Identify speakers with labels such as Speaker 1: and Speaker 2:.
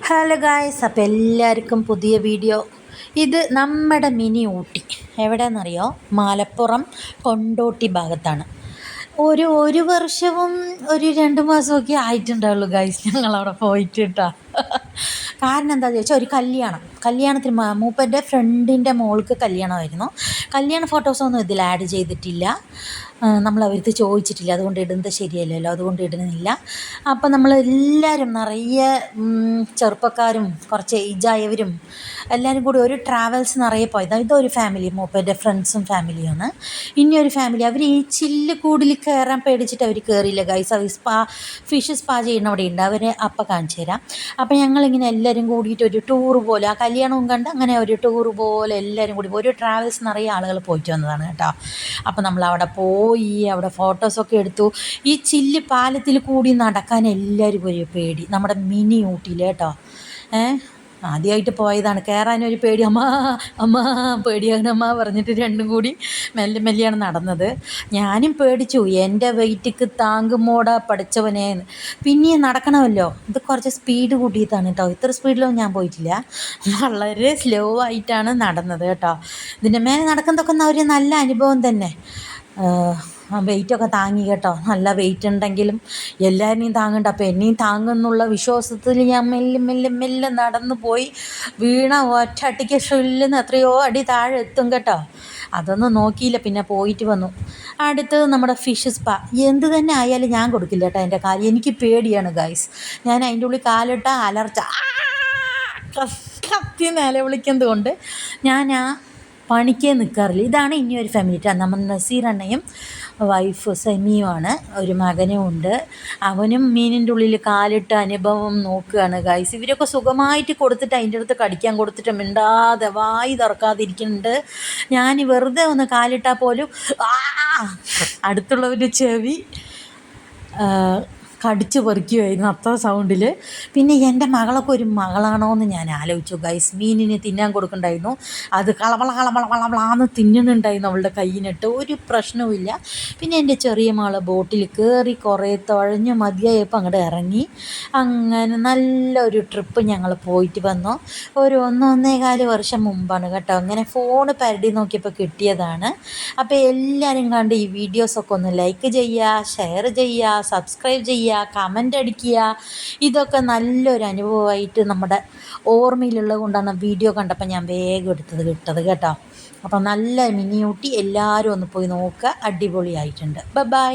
Speaker 1: Hello guys, അപ്പോൾ എല്ലാവർക്കും പുതിയ വീഡിയോ. ഇത് നമ്മുടെ മിനി ഊട്ടി എവിടെയെന്നറിയോ? മലപ്പുറം കൊണ്ടോട്ടി ഭാഗത്താണ്. ഒരു വർഷവും ഒരു 2 മാസമൊക്കെ ആയിട്ടുണ്ടാവുള്ളൂ ഗായ്സ് ഞങ്ങളവിടെ പോയിട്ട് കേട്ടോ. കാരണം എന്താണെന്ന് ചോദിച്ചാൽ ഒരു കല്യാണത്തിന് മൂപ്പൻ്റെ ഫ്രണ്ടിൻ്റെ മോൾക്ക് കല്യാണമായിരുന്നു. കല്യാണ ഫോട്ടോസൊന്നും ഇതിൽ ആഡ് ചെയ്തിട്ടില്ല, നമ്മൾ അവർക്ക് ചോദിച്ചിട്ടില്ല, അതുകൊണ്ട് ഇടുന്നത് ശരിയല്ലല്ലോ, അതുകൊണ്ട് ഇടുന്നില്ല. അപ്പം നമ്മളെല്ലാവരും നിറയെ ചെറുപ്പക്കാരും കുറച്ച് ഏജായവരും എല്ലാവരും കൂടി ഒരു ട്രാവൽസ് നിറയെ പോയത്. ഇതൊരു ഫാമിലി, മൂപ്പൻ്റെ ഫ്രണ്ട്സും ഫാമിലിയാണ്. ഇനിയൊരു ഫാമിലി അവർ ഈ ചില്ല് കൂടിൽ കയറാൻ പേടിച്ചിട്ട് അവർ കയറിയില്ല ഗൈസ്. അവർ ഫിഷ് സ്പാ ചെയ്യുന്ന അവിടെ ഉണ്ട്, അവർ അപ്പം കാണിച്ചു തരാം. അപ്പം ഞങ്ങളിങ്ങനെ എല്ലാവരും കൂടിയിട്ട് ഒരു ടൂർ പോലെ, ആ കല്യാണവും കണ്ട് അങ്ങനെ ഒരു ടൂർ പോലെ എല്ലാവരും കൂടി ഒരു ട്രാവൽസ് നിറയെ ആളുകൾ പോയിട്ട് വന്നതാണ് കേട്ടോ. അപ്പം നമ്മളവിടെ പോയി, അവിടെ ഫോട്ടോസൊക്കെ എടുത്തു. ഈ ചില്ല് പാലത്തിൽ കൂടി നടക്കാൻ എല്ലാവരും ഒരു പേടി, നമ്മുടെ മിനി ഊട്ടിയിൽ കേട്ടോ. ആദ്യമായിട്ട് പോയതാണ്, കയറാനൊരു പേടി. അമ്മ പേടിയാകണമ്മ പറഞ്ഞിട്ട് രണ്ടും കൂടി മെല്ലെ മെല്ലെയാണ് നടന്നത്. ഞാനും പേടിച്ചു, എൻ്റെ വെയിറ്റിക്ക് താങ്കുമോടാ പഠിച്ചവനേന്ന്. പിന്നെയും നടക്കണമല്ലോ, ഇത് കുറച്ച് സ്പീഡ് കൂട്ടിയിട്ടാണ് കേട്ടോ. ഇത്ര സ്പീഡിലൊന്നും ഞാൻ പോയിട്ടില്ല, വളരെ സ്ലോ ആയിട്ടാണ് നടന്നത് കേട്ടോ. ഇതിൻ്റെ മേലെ നടക്കുന്നതൊക്കെ ഒരു നല്ല അനുഭവം തന്നെ. വെയിറ്റൊക്കെ താങ്ങി കേട്ടോ, നല്ല വെയിറ്റ് ഉണ്ടെങ്കിലും എല്ലാവരെയും താങ്ങണ്ട. അപ്പോൾ എന്നെയും താങ്ങുന്നുള്ള വിശ്വാസത്തിൽ ഞാൻ മെല്ലെ മെല്ലെ മെല്ലെ നടന്നു പോയി. വീണ ഒറ്റടിക്ക് ഷ്രില്ലെന്ന് എത്രയോ അടി താഴെ എത്തും കേട്ടോ. അതൊന്നും നോക്കിയില്ല, പിന്നെ പോയിട്ട് വന്നു. അടുത്തത് നമ്മുടെ ഫിഷ് സ്പാ. എന്ത് തന്നെ ആയാലും ഞാൻ കൊടുക്കില്ല കേട്ടോ എൻ്റെ കാല്, എനിക്ക് പേടിയാണ് ഗൈസ്. ഞാൻ അതിൻ്റെ ഉള്ളിൽ കാലിട്ട അലർച്ച കത്തി നിലവിളിക്കുന്നത് കൊണ്ട് ഞാൻ പണിക്കേ നിൽക്കാറില്ല. ഇതാണ് ഇനിയൊരു ഫാമിലി. നമ്മൾ നസീർ അണ്ണയും വൈഫ് സെമിയുമാണ്, ഒരു മകനും ഉണ്ട്. അവനും മീനിൻ്റെ ഉള്ളിൽ കാലിട്ട് അനുഭവം നോക്കുകയാണ് ഗൈസ്. ഇവരൊക്കെ സുഖമായിട്ട് കൊടുത്തിട്ട് അതിൻ്റെ അടുത്ത് കടിക്കാൻ കൊടുത്തിട്ട് മിണ്ടാതെ വായി തുറക്കാതിരിക്കുന്നുണ്ട്. ഞാൻ വെറുതെ ഒന്ന് കാലിട്ടാൽ പോലും അടുത്തുള്ളവരുടെ ചെവി കടിച്ചു പറിക്കുമായിരുന്നു, അത്ര സൗണ്ടിൽ. പിന്നെ എൻ്റെ മകളൊക്കെ ഒരു മകളാണോ എന്ന് ഞാൻ ആലോചിച്ചു ഗൈസ്. മീനിന് തിന്നാൻ കൊടുക്കണ്ടായിരുന്നു, അത് കളവളാന്ന് തിന്നുന്നുണ്ടായിരുന്നു അവളുടെ കയ്യിനിട്ട്, ഒരു പ്രശ്നവുമില്ല. പിന്നെ എൻ്റെ ചെറിയ മകൾ ബോട്ടിൽ കയറി കുറേ തുഴഞ്ഞ് മതിയായപ്പോൾ അങ്ങോട്ട് ഇറങ്ങി. അങ്ങനെ നല്ലൊരു ട്രിപ്പ് ഞങ്ങൾ പോയിട്ട് വന്നു. ഒരു 1-1.25 വർഷം മുമ്പാണ് കേട്ടോ. അങ്ങനെ ഫോണ് പരടി നോക്കിയപ്പോൾ കിട്ടിയതാണ്. അപ്പോൾ എല്ലാവരും കണ്ട് ഈ വീഡിയോസൊക്കെ ഒന്ന് ലൈക്ക് ചെയ്യുക, ഷെയർ ചെയ്യുക, സബ്സ്ക്രൈബ് ചെയ്യുക, കമൻ്റ് അടിക്കുക. ഇതൊക്കെ നല്ലൊരു അനുഭവമായിട്ട് നമ്മുടെ ഓർമ്മയിലുള്ളത് കൊണ്ടാണ് വീഡിയോ കണ്ടപ്പോൾ ഞാൻ വേഗം കിട്ടത് കേട്ടോ. അപ്പം നല്ല മിനി ഊട്ടി എല്ലാവരും ഒന്ന് പോയി നോക്കുക, അടിപൊളിയായിട്ടുണ്ട്. ബൈ.